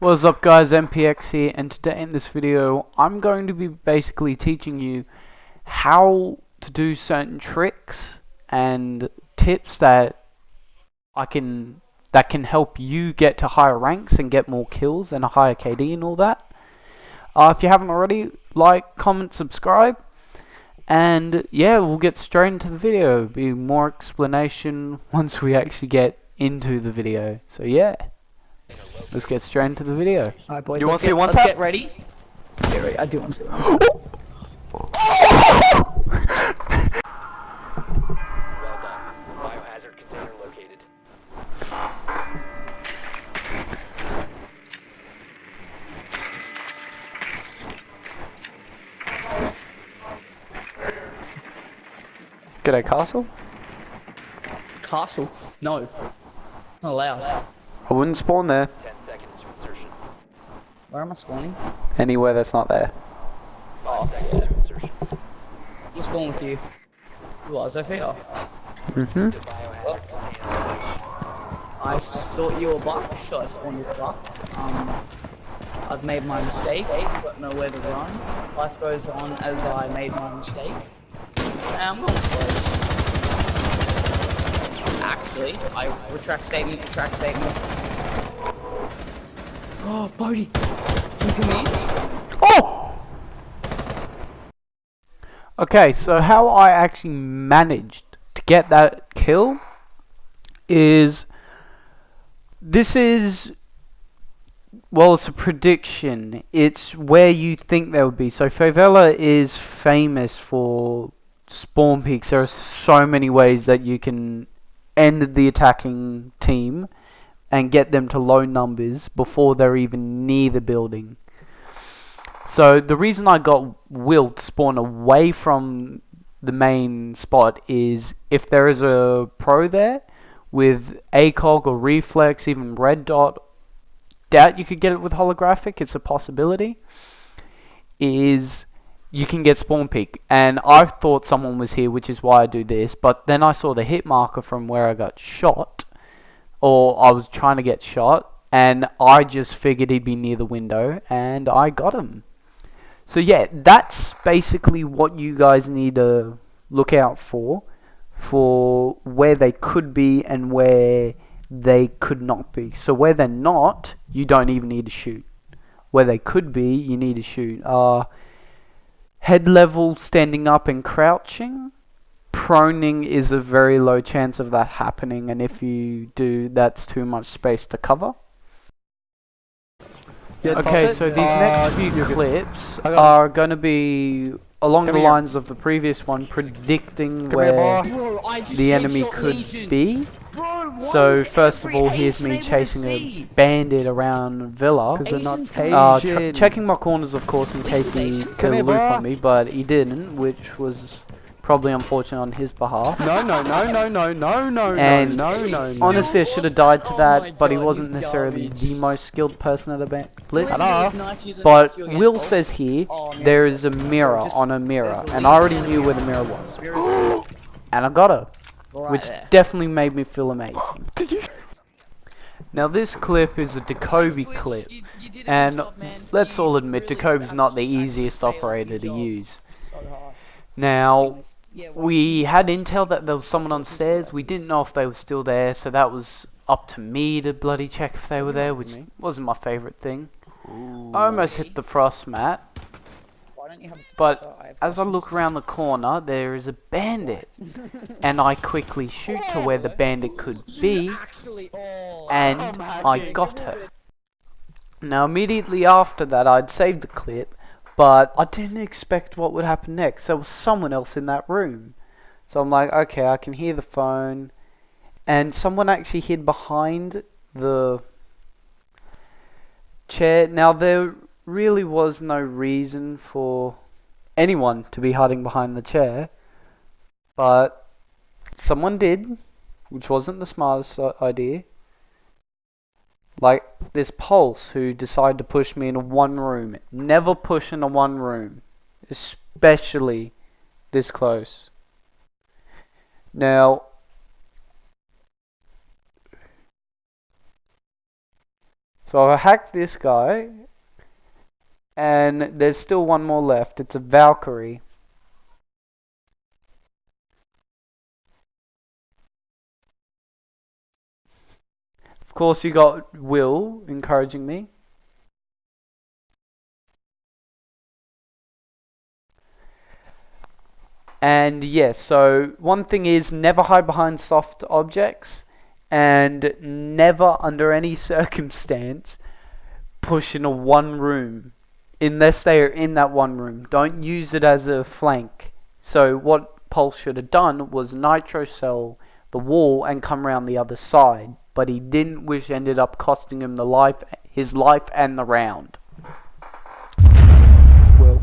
What's up guys, MPX here, and today in this video I'm going to be basically teaching you how to do certain tricks and tips that can help you get to higher ranks and get more kills and a higher KD and all that. If you haven't already, like, comment, subscribe, and yeah, we'll get straight into the video. There'll be more explanation once we actually get into the video. So yeah. Let's get straight into the video. Alright boys, You want to see one let's tap? get ready. Get ready. I do want to see one tap. Well done. Biohazard container located. G'day, Castle. Castle? No. Not allowed. I wouldn't spawn there. 10 seconds to insertion. Where am I spawning? Anywhere that's not there. Oh, Seconds to insertion. I'll spawn with you. Who was I feel? Mm-hmm. The biohazard container. I thought you were buck, so I spawned with buck. I've made my mistake, got nowhere to run. Life goes on as I made my mistake. And I'm going slaves. Actually, I retract statement. Oh, Bodhi! Can you come in? Oh! Okay, so how I actually managed to get that kill is... Well, it's a prediction. It's where you think they would be. So Favela is famous for spawn peaks. There are so many ways that you can end the attacking team and get them to low numbers before they're even near the building. So the reason I got Will to spawn away from the main spot is if there is a pro there with ACOG or reflex, even red dot, doubt you could get it with holographic, it's a possibility, is you can get spawn peak. And I thought someone was here, which is why I do this, but then I saw the hit marker from where I got shot, or I was trying to get shot, and I just figured he'd be near the window, and I got him. So yeah, that's basically what you guys need to look out for where they could be and where they could not be. So where they're not, you don't even need to shoot. Where they could be, you need to shoot. Head level, standing up and crouching. Proning is a very low chance of that happening, and if you do, that's too much space to cover. Yeah, Okay, so these next few clips are going to be along the lines of the previous one, predicting where Bro, I just the enemy headshot could Legion. be. Bro, why So is first of every all, here's me Asian able to chasing see? a bandit around Villa. Asians can't- Checking my corners, of course, in case he Asian. did a loop on me, but he didn't, which was probably unfortunate on his behalf. No. And honestly, I should have died to Oh that, my but he God, wasn't he's necessarily garbage. the most skilled person at a blitz. But But Will says here, there is a mirror on a mirror, and I already knew where the mirror was. And I got her, which definitely made me feel amazing. Now this clip is a Decoby clip, and let's all admit Decoby's not the easiest operator to use. Now, we had intel that there was someone on stairs. We didn't know if they were still there, so that was up to me to bloody check if they were there, which wasn't my favourite thing. I almost hit the frost mat, but as I look around the corner, there is a bandit, and I quickly shoot to where the bandit could be, and I got her. Now immediately after that, I'd saved the clip, but I didn't expect what would happen next. There was someone else in that room. So I'm like, okay, I can hear the phone. And someone actually hid behind the chair. Now, there really was no reason for anyone to be hiding behind the chair. But someone did, which wasn't the smartest idea. Like this Pulse who decided to push me in a one room. Never push in a one room, especially this close. Now, So I hacked this guy, and there's still one more left. It's a Valkyrie. Of course, you got Will encouraging me. And yes, so one thing is never hide behind soft objects, and never under any circumstance push in a one room unless they are in that one room. Don't use it as a flank. So what Pulse should have done was nitro cell the wall and come around the other side, but he didn't, which ended up costing him his life and the round. Well,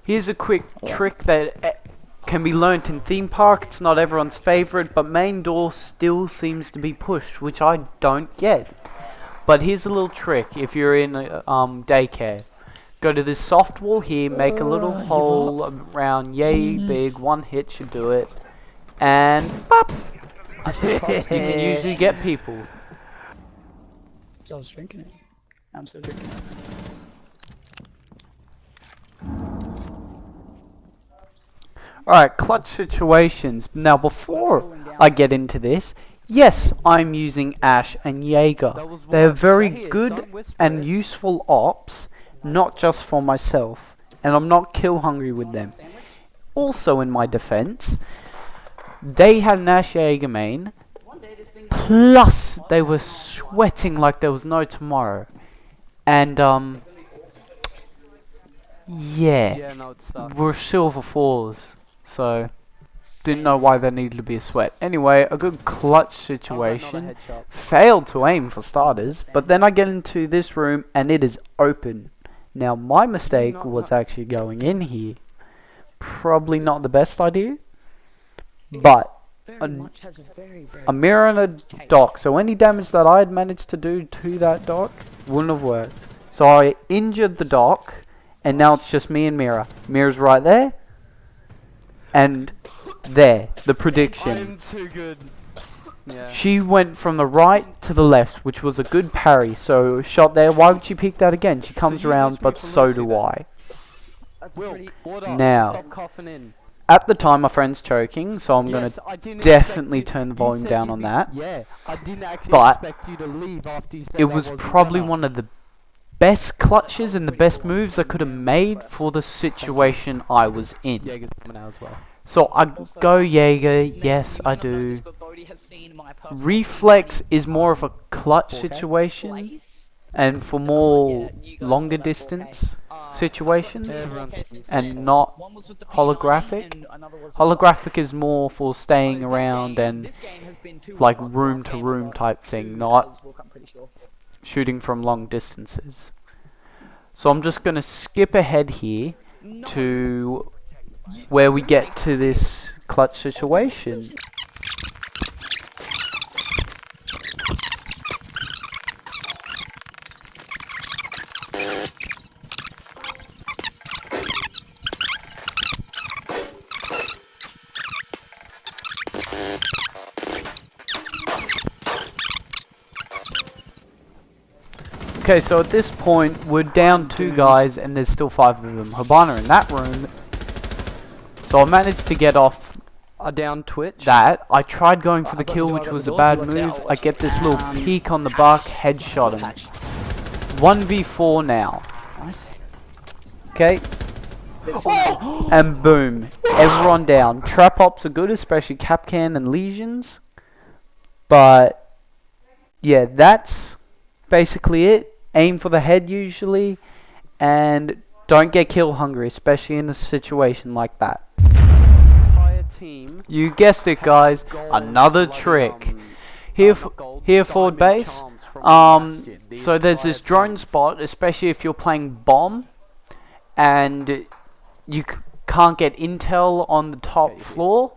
here's a quick trick that can be learnt in theme park. It's not everyone's favorite, but main door still seems to be pushed, which I don't get. But here's a little trick if you're in daycare. Go to this soft wall here, make a little hole around yay big, one hit should do it, and pop! You can usually get people. So I was drinking it. I'm still drinking it. Alright, clutch situations. Now before I get into this, yes, I'm using Ash and Jaeger. They're very good and useful ops, not just for myself. And I'm not kill hungry with them. Also in my defense, they had an Ash Jaeger main, plus they were sweating like there was no tomorrow. And yeah, we're silver 4s. So, didn't know why there needed to be a sweat. Anyway, a good clutch situation. Failed to aim for starters, but then I get into this room and it is open. Now, my mistake was actually going in here. Probably not the best idea, but a mirror and a dock. So any damage that I had managed to do to that dock wouldn't have worked. So I injured the dock, and now it's just me and Mirror. Mirror's right there. And there, the prediction. I'm too good. Yeah. She went from the right to the left, which was a good parry. So shot there. Why would she peek that again? She comes around, but so do I. Will, Now, stop coughing in. at the time, my friend's choking, so I'm gonna definitely turn the volume down on that. Yeah, I didn't actually But expect you to leave after you said it that was wasn't probably gonna. one of the best clutches and the best moves I could have made for the situation I was in. Jaeger's coming out as well. So I go Jaeger, yes I do. Reflex is more of a clutch situation, and for more longer distance situations, and not holographic. Holographic is more for staying around and like room to room type thing, not shooting from long distances. So I'm just going to skip ahead here to where we get to this clutch situation. Okay, so at this point, we're down 2 guys and there's still 5 of them. Habana in that room. So I managed to get off A down Twitch. that. I tried going for the kill, which was a bad move. I get this little peek on the buck, headshot him. 1v4 now. Nice. Okay, and boom. Everyone down. Trap ops are good, especially Capcan and Legions. But, yeah, that's basically it. Aim for the head usually, and don't get kill hungry, especially in a situation like that. Entire team. You guessed it, guys. Another trick. Here forward base. So there's this drone spot, especially if you're playing bomb, and you can't get intel on the top floor.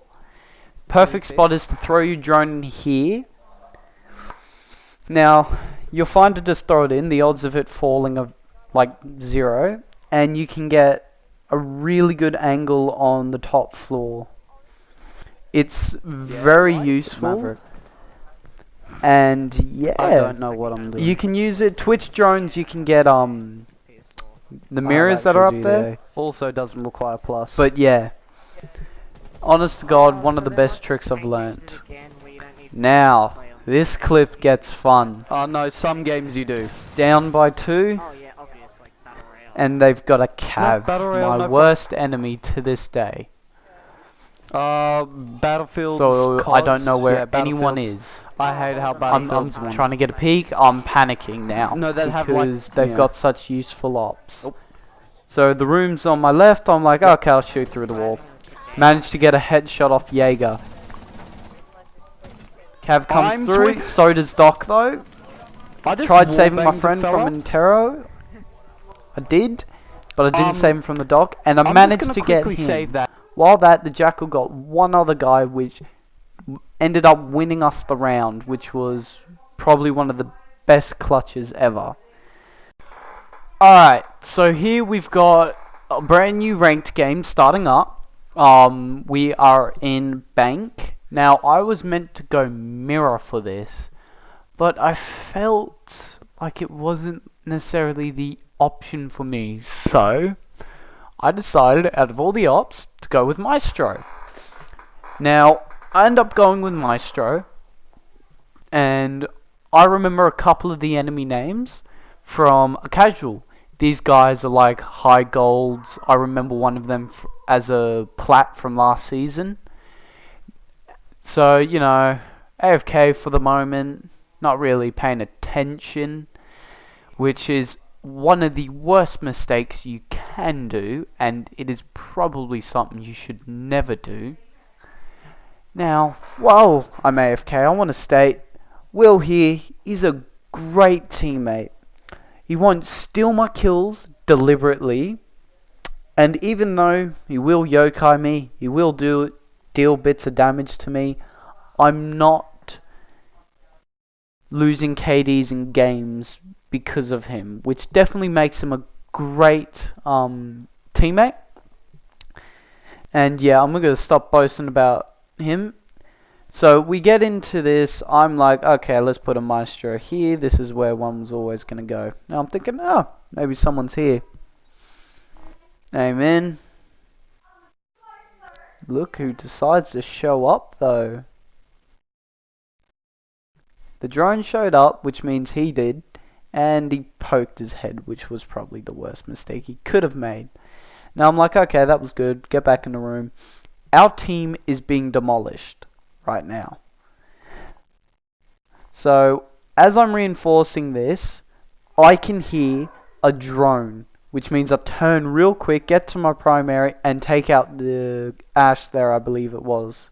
Perfect spot is to throw your drone in here. Now, you'll find to just throw it in, the odds of it falling are like 0, and you can get a really good angle on the top floor. It's very useful. And I yeah, don't know what I'm doing. you can use it. Twitch drones, you can get the I have mirrors that are actual up there. GTA. Also doesn't require plus. But yeah, honest to God, one of the best tricks I've learnt. Now, this clip gets fun. oh no, some games you do. Down by 2, and they've got a cav, Battle Royale, my no worst enemy to this day. Battlefield. So I don't know where anyone Battlefields. is. I hate how I'm Battlefields won. trying to get a peek. I'm panicking now No, they'd have, like, because they've yeah. got such useful ops. Oh. So the room's on my left. I'm like, okay, I'll shoot through the wall. Managed to get a headshot off Jaeger. Cav comes I'm through. twin- So does Doc though. I just Tried saving my wallbanged friend the from fella. Intero. I did, but I didn't save him from the Doc, and I I'm managed just to gonna get quickly him. save that. While that, the Jackal got one other guy, which ended up winning us the round, which was probably one of the best clutches ever. Alright, so here we've got a brand new ranked game starting up. We are in Bank. Now, I was meant to go Mirror for this, but I felt like it wasn't necessarily the option for me, so I decided, out of all the ops, to go with Maestro. Now, I end up going with Maestro, and I remember a couple of the enemy names from a casual. These guys are like high golds. I remember one of them as a plat from last season. So, you know, AFK for the moment, not really paying attention, which is one of the worst mistakes you can do, and it is probably something you should never do. Now, while I'm AFK, I want to state, Will here is a great teammate. He won't steal my kills deliberately, and even though he will yokai me, he will deal bits of damage to me, I'm not losing KDs in games because of him, which definitely makes him a great teammate. And yeah, I'm going to stop boasting about him. So we get into this, I'm like, okay, let's put a Maestro here, this is where one was always going to go. Now I'm thinking, oh, maybe someone's here. Amen. Look who decides to show up though. The drone showed up, which means he did, and he poked his head, which was probably the worst mistake he could have made. Now I'm like, okay, that was good, get back in the room. Our team is being demolished right now. So, as I'm reinforcing this, I can hear a drone, which means I turn real quick, get to my primary, and take out the Ash there, I believe it was.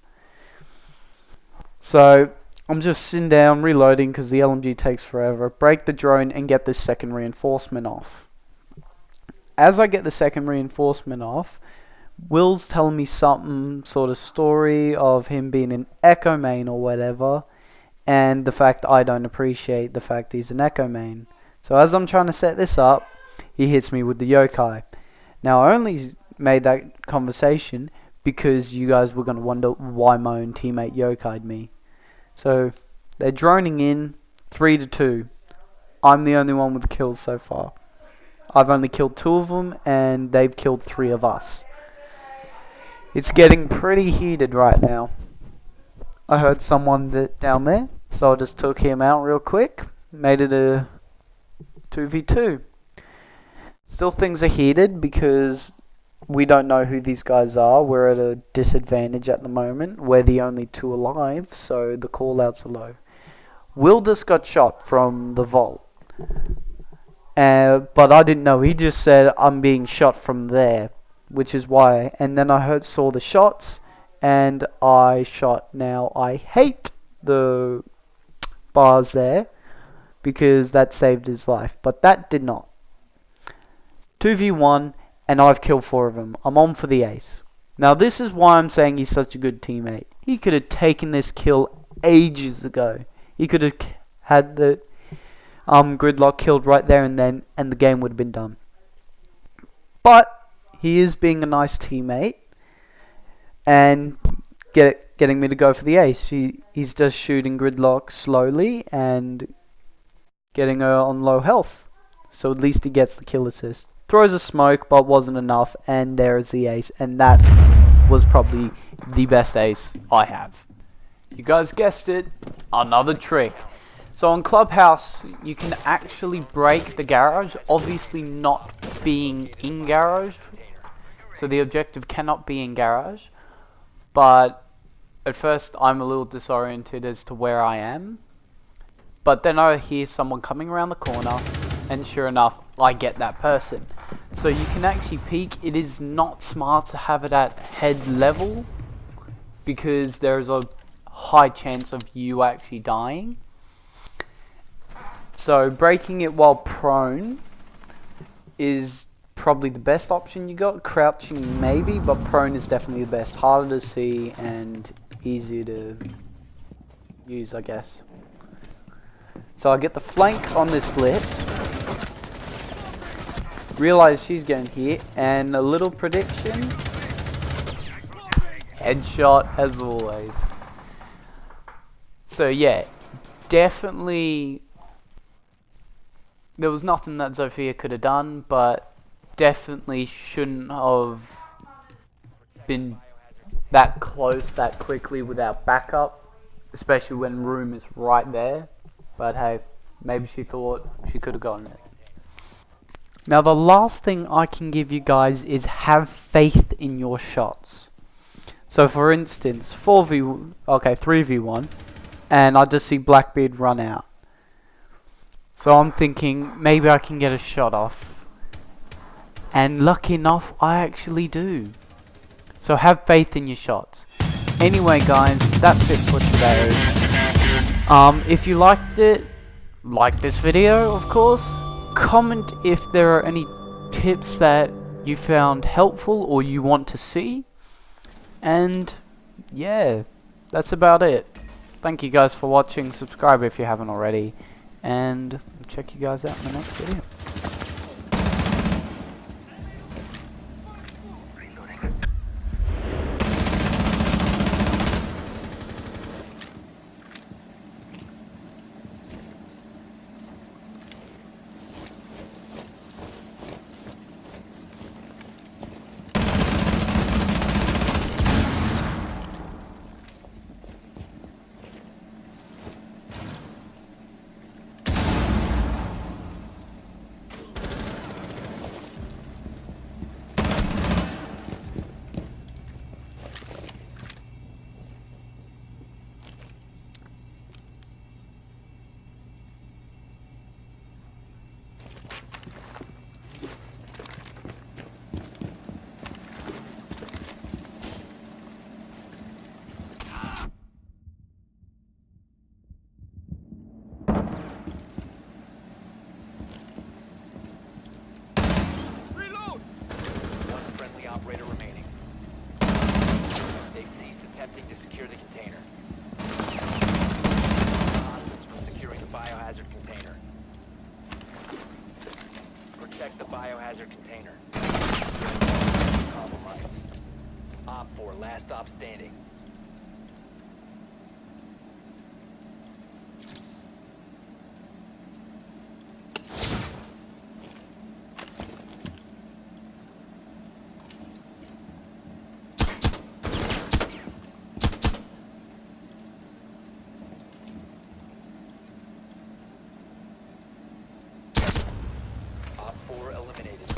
So, I'm just sitting down, reloading, because the LMG takes forever, break the drone, and get this second reinforcement off. As I get the second reinforcement off, Will's telling me some sort of story of him being an Echo main or whatever, and the fact I don't appreciate the fact he's an Echo main. So as I'm trying to set this up, he hits me with the yokai. Now I only made that conversation because you guys were going to wonder why my own teammate yokai'd me. So they're droning in 3-2. I'm the only one with kills so far. I've only killed 2 of them and they've killed 3 of us. It's getting pretty heated right now. I heard someone down there, so I just took him out real quick. Made it a 2v2. Still things are heated because we don't know who these guys are. We're at a disadvantage at the moment. We're the only 2 alive, so the call-outs are low. Will just got shot from the vault. But I didn't know. He just said, I'm being shot from there, which is why. And then I saw the shots, and I shot. Now, I hate the bars there, because that saved his life. But that did not. 2v1, and I've killed 4 of them. I'm on for the ace. Now, this is why I'm saying he's such a good teammate. He could have taken this kill ages ago. He could have had the Gridlock killed right there and then, and the game would have been done. But he is being a nice teammate, and getting me to go for the ace. He's just shooting gridlock slowly and getting her on low health. So at least he gets the kill assist. Throws a smoke, but wasn't enough, and there's the ace. And that was probably the best ace I have. You guys guessed it, another trick. So on Clubhouse, you can actually break the garage, obviously not being in garage. So the objective cannot be in garage. But at first I'm a little disoriented as to where I am. But then I hear someone coming around the corner, and sure enough, I get that person. So you can actually peek. It is not smart to have it at head level, because there's a high chance of you actually dying. So breaking it while prone is probably the best option you got. Crouching maybe, but prone is definitely the best. Harder to see and easier to use, I guess. So I get the flank on this blitz. Realize she's getting hit, and a little prediction. Headshot as always. So yeah, definitely there was nothing that Zofia could have done, but definitely shouldn't have been that close that quickly without backup, especially when room is right there. But hey, maybe she thought she could have gotten it. Now the last thing I can give you guys is have faith in your shots. So for instance, 3v1, and I just see Blackbeard run out. So I'm thinking maybe I can get a shot off, and lucky enough I actually do. So have faith in your shots. Anyway guys, that's it for today. If you liked it, like this video of course, comment if there are any tips that you found helpful or you want to see, and yeah, that's about it. Thank you guys for watching, subscribe if you haven't already, and I'll check you guys out in the next video. Operator remaining. They've ceased attempting to secure the container. Hostiles from securing the biohazard container. Protect the biohazard container. Compromise. Op 4, last stop standing. Op 4 eliminated.